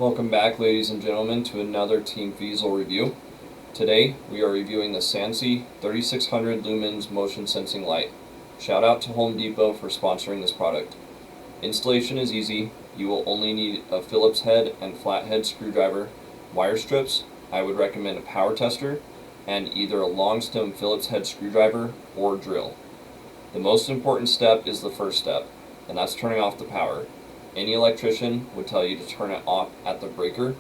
Welcome back, ladies and gentlemen, to another Team Fiesel review. Today we are reviewing the Sansi 3600 Lumens motion sensing light. Shout out to Home Depot for sponsoring this product. Installation is easy. You will only need a Phillips head and flathead screwdriver, wire strips. I would recommend a power tester, and either a long stem Phillips head screwdriver or drill. The most important step is the first step, and that's turning off the power. Any electrician would tell you to turn it off at the breaker,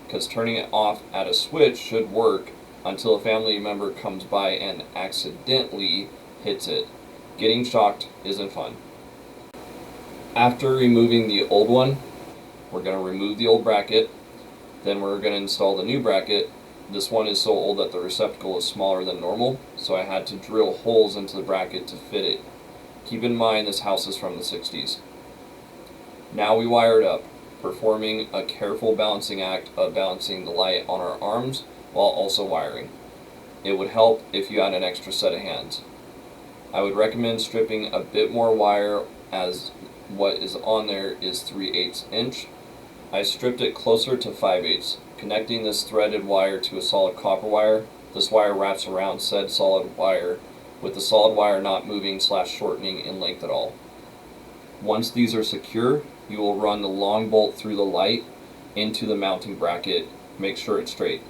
because turning it off at a switch should work until a family member comes by and accidentally hits it. Getting shocked isn't fun. After removing the old one, we're going to remove the old bracket, then we're going to install the new bracket. This one is so old that the receptacle is smaller than normal, so I had to drill holes into the bracket to fit it. Keep in mind this house is from the 60s. Now we wire it up, performing a careful balancing act of balancing the light on our arms while also wiring. It would help if you had an extra set of hands. I would recommend stripping a bit more wire, as what is on there is 3/8 inch. I stripped it closer to 5/8, connecting this threaded wire to a solid copper wire. This wire wraps around said solid wire, with the solid wire not moving / shortening in length at all. Once these are secure, you will run the long bolt through the light into the mounting bracket. Make sure it's straight.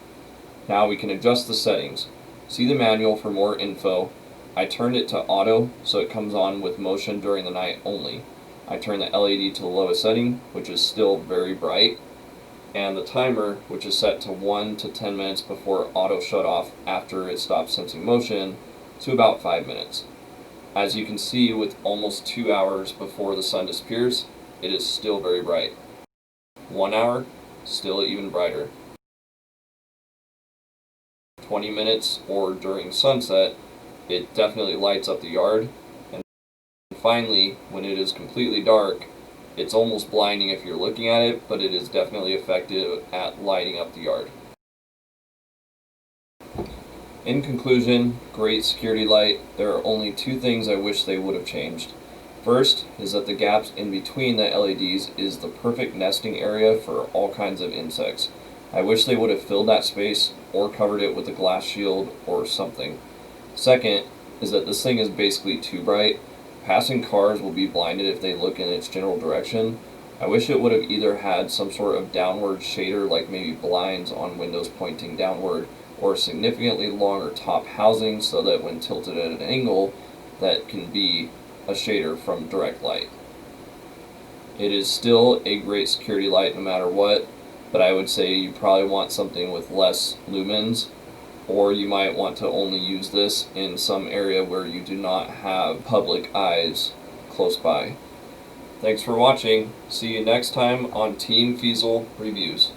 Now we can adjust the settings. See the manual for more info. I turned it to auto so it comes on with motion during the night only. I turned the LED to the lowest setting, which is still very bright, and the timer, which is set to 1 to 10 minutes before auto shut off after it stops sensing motion, to about 5 minutes. As you can see, with almost 2 hours before the sun disappears, it is still very bright. 1 hour, still even brighter. 20 minutes or during sunset, it definitely lights up the yard. And finally, when it is completely dark, it's almost blinding if you're looking at it, but it is definitely effective at lighting up the yard. In conclusion, great security light. There are only two things I wish they would have changed. First is that the gaps in between the LEDs is the perfect nesting area for all kinds of insects. I wish they would have filled that space or covered it with a glass shield or something. Second is that this thing is basically too bright. Passing cars will be blinded if they look in its general direction. I wish it would have either had some sort of downward shader, like maybe blinds on windows pointing downward, or significantly longer top housing so that when tilted at an angle, that can be a shader from direct light. It is still a great security light no matter what, but I would say you probably want something with less lumens, or you might want to only use this in some area where you do not have public eyes close by. Thanks for watching. See you next time on Team Fiesel Reviews.